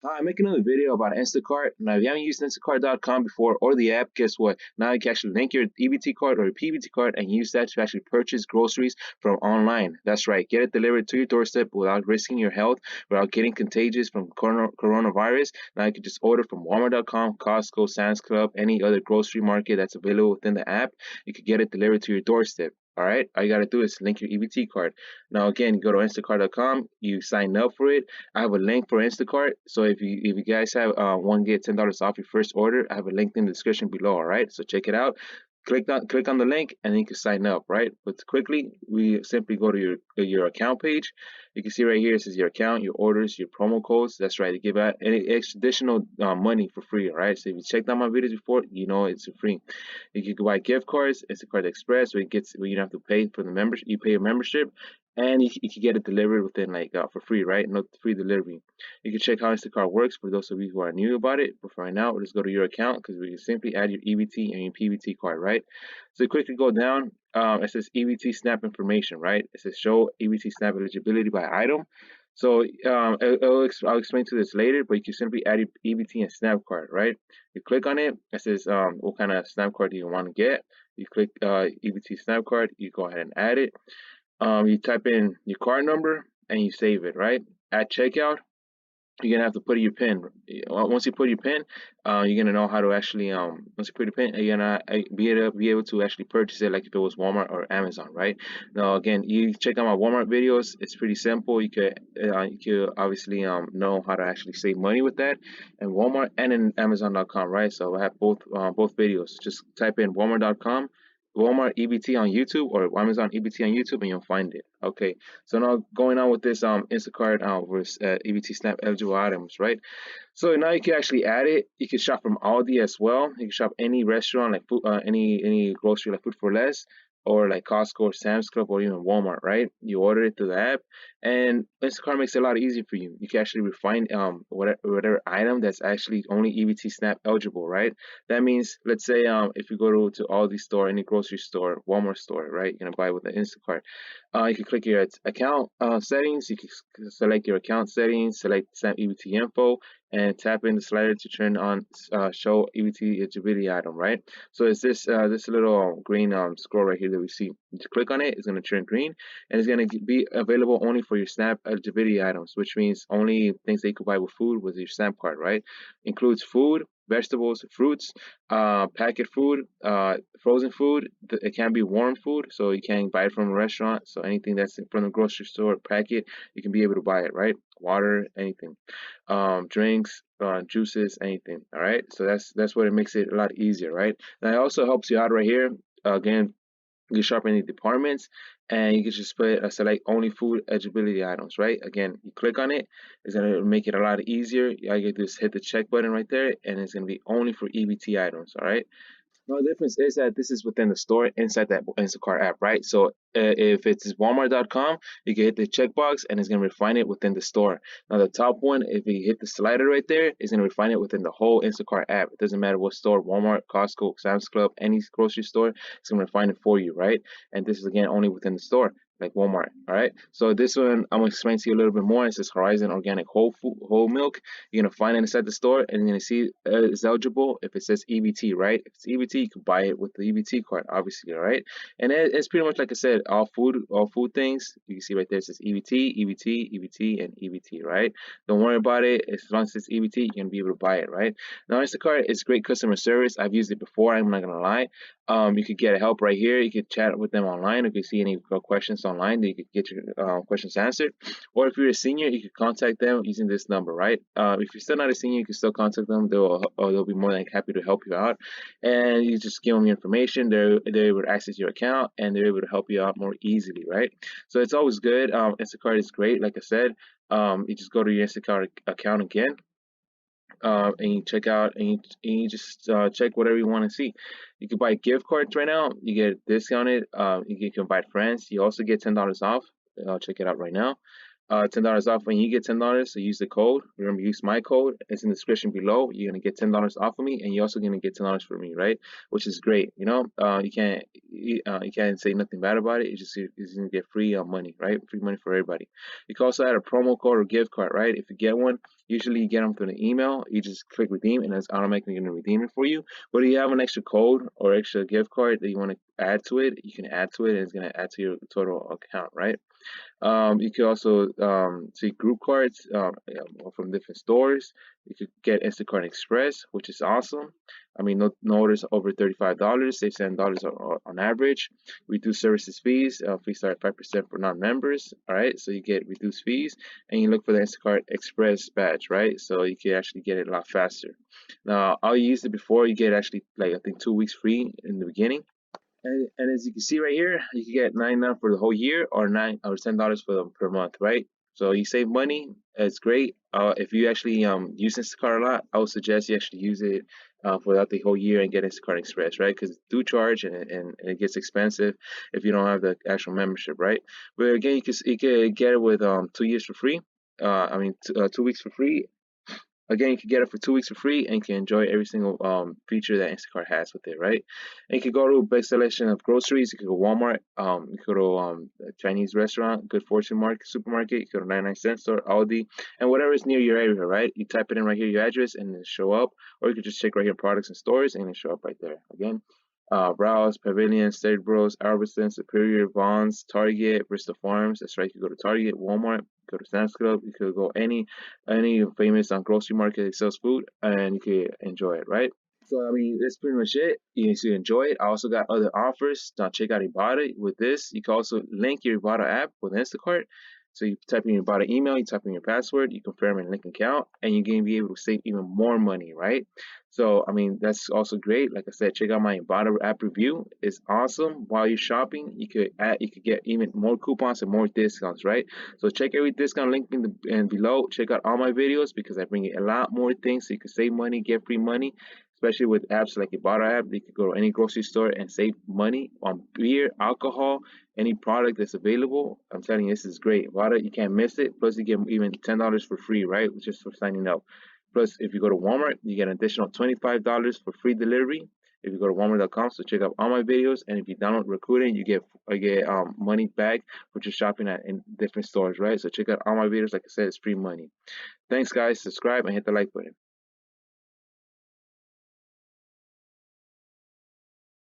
Hi, I'm making another video about Instacart. Now, if you haven't used Instacart.com before or the app, guess what? Now you can actually link your EBT card or your PBT card and use that to actually purchase groceries from online. That's right. Get it delivered to your doorstep without risking your health, without getting contagious from coronavirus. Now you can just order from Walmart.com, Costco, Sam's Club, any other grocery market that's available within the app. You can get it delivered to your doorstep. All right. All you got to do is link your EBT card. Now, again, go to Instacart.com, you sign up for it. I have a link for Instacart. So if you guys have one get $10 off your first order, I have a link in the description below. All right, so check it out. Click on the link and then you can sign up. Right, but quickly we simply go to your account page. You can see right here it says your account, your orders, your promo codes. That's right, to give out any additional money for free. All right, so if you checked out my videos before, you know it's free. You can buy gift cards, Instacart Express, where you don't have to pay for the membership. You pay a membership, and you can get it delivered within like for free, right? No free delivery. You can check how Instacart works for those of you who are new about it. But for right now, we'll just go to your account because we can simply add your EBT and your PBT card, right? So quickly go down. It says EBT SNAP information, right? It says show EBT SNAP eligibility by item. So I'll explain to this later, but you can simply add your EBT and SNAP card, right? You click on it. It says what kind of SNAP card do you want to get. You click EBT SNAP card. You go ahead and add it. You type in your card number and you save it, right? At checkout, you're gonna have to put your PIN. Once you put your PIN, you're gonna know how to actually once you put your PIN, you're gonna be able to actually purchase it like if it was Walmart or Amazon, right? Now again, you check out my Walmart videos. It's pretty simple. You could obviously know how to actually save money with that, and Walmart and in Amazon.com, right? So I have both videos. Just type in Walmart.com. Walmart EBT on YouTube or Amazon EBT on YouTube and you'll find it. Okay, so now going on with this Instacart versus EBT SNAP eligible items, right? So now you can actually add it. You can shop from Aldi as well. You can shop any restaurant like food, any grocery like Food for Less, or like Costco or Sam's Club or even Walmart, right? You order it through the app, and Instacart makes it a lot easier for you. You can actually refine whatever item that's actually only EBT SNAP eligible, right? That means, let's say if you go to Aldi store, any grocery store, Walmart store, right? You're gonna buy with the Instacart. You can click your account settings. You can select your account settings, select SNAP EBT info, and tap in the slider to turn on show EBT eligibility item, right? So it's this little green scroll right here that we see. You click on it, it's going to turn green, and it's going to be available only for your SNAP eligibility items, which means only things that you could buy with food with your SNAP card, right? Includes food, vegetables, fruits, packet food, frozen food. It can be warm food, so you can buy it from a restaurant. So anything that's from the grocery store packet, you can be able to buy it, right? Water, anything, drinks, juices, anything. All right. So that's what it makes it a lot easier, right? And it also helps you out right here. Again, you can shop any departments and you can just put select only food eligibility items, right? Again, you click on it, it's gonna make it a lot easier. All you gotta do is hit the check button right there and it's gonna be only for EBT items, all right? No, the difference is that this is within the store inside that Instacart app, right? So if it's Walmart.com, you can hit the checkbox and it's going to refine it within the store. Now, the top one, if you hit the slider right there, it's going to refine it within the whole Instacart app. It doesn't matter what store, Walmart, Costco, Sam's Club, any grocery store, it's going to refine it for you, right? And this is, again, only within the store, like Walmart, all right? So this one, I'm going to explain to you a little bit more. It says Horizon Organic Whole Milk. You're going to find it inside the store and you're going to see it's eligible if it says EBT, right? If it's EBT, you can buy it with the EBT card, obviously, all right? And it's pretty much like I said, all food things. You can see right there it says EBT, EBT, EBT, and EBT, right? Don't worry about it. As long as it's EBT, you're gonna be able to buy it, right? Now Instacart is great customer service. I've used it before. I'm not gonna lie. You could get help right here. You could chat with them online. If you see any questions online, you could get your questions answered. Or if you're a senior, you could contact them using this number, right? If you're still not a senior, you can still contact them. They'll be more than happy to help you out. And you just give them your information. They're able to access your account and they're able to help you out more easily, right? So it's always good. Instacart is great, like I said. You just go to your Instacart account again, and you check out and you just check whatever you want to see. You can buy gift cards right now. You get discounted. You can invite friends. You also get $10 off. I'll check it out right now. $10 off when you get $10. So use the code. Remember, use my code. It's in the description below. You're gonna get $10 off of me, and you're also gonna get $10 for me, right? Which is great. You can't say nothing bad about it. It's gonna get free money, right? Free money for everybody. You can also add a promo code or gift card, right? If you get one, usually you get them through the email. You just click redeem, and it's automatically gonna redeem it for you. But if you have an extra code or extra gift card that you want to add to it, you can add to it, and it's gonna add to your total account, right? You can also see group cards from different stores. You could get Instacart Express, which is awesome. I mean, no orders over $35, save $7 on average. Reduce services fees. Fees start at 5% for non-members. All right, so you get reduced fees, and you look for the Instacart Express badge, right? So you can actually get it a lot faster. Now, I used it before. You get actually like I think 2 weeks free in the beginning. And as you can see right here, you can get $99 for the whole year or $10 per month, right? So you save money. It's great. If you actually use Instacart a lot, I would suggest you actually use it for the whole year and get Instacart Express, right? Because do charge and it gets expensive if you don't have the actual membership, right? But again, you can get it with 2 years for free. 2 weeks for free. Again, you can get it for 2 weeks for free, and you can enjoy every single feature that Instacart has with it, right? And you can go to a big selection of groceries. You can go Walmart. You can go to a Chinese restaurant, Good Fortune Market, supermarket. You can go to 99-cent store, Aldi, and whatever is near your area, right? You type it in right here, your address, and it'll show up. Or you can just check right here, products and stores, and it'll show up right there. Again, Browse, Pavilion, State Bros, Albertson, Superior, Vons, Target, Bristol Farms. That's right. You can go to Target, Walmart, go to Sam's Club. You could go any famous grocery market that sells food, and you can enjoy it, right? So I mean, that's pretty much it. You need to enjoy it. I also got other offers. Now check out Ibotta with this. You can also link your Ibotta app with Instacart. So you type in your Ibotta email, you type in your password, you confirm and link account, and you're gonna be able to save even more money, right? So I mean, that's also great. Like I said, check out my Ibotta app review. It's awesome. While you're shopping, you could get even more coupons and more discounts, right? So check every discount link in below. Check out all my videos because I bring you a lot more things so you can save money, get free money, especially with apps like Ibotta app. You could go to any grocery store and save money on beer, alcohol, any product that's available. I'm telling you, this is great. Ibotta, you can't miss it. Plus, you get even $10 for free, right? Just for signing up. Plus, if you go to Walmart, you get an additional $25 for free delivery. If you go to Walmart.com, so check out all my videos, and if you download Rakuten, you get money back for just shopping in different stores, right? So check out all my videos. Like I said, it's free money. Thanks, guys. Subscribe and hit the like button.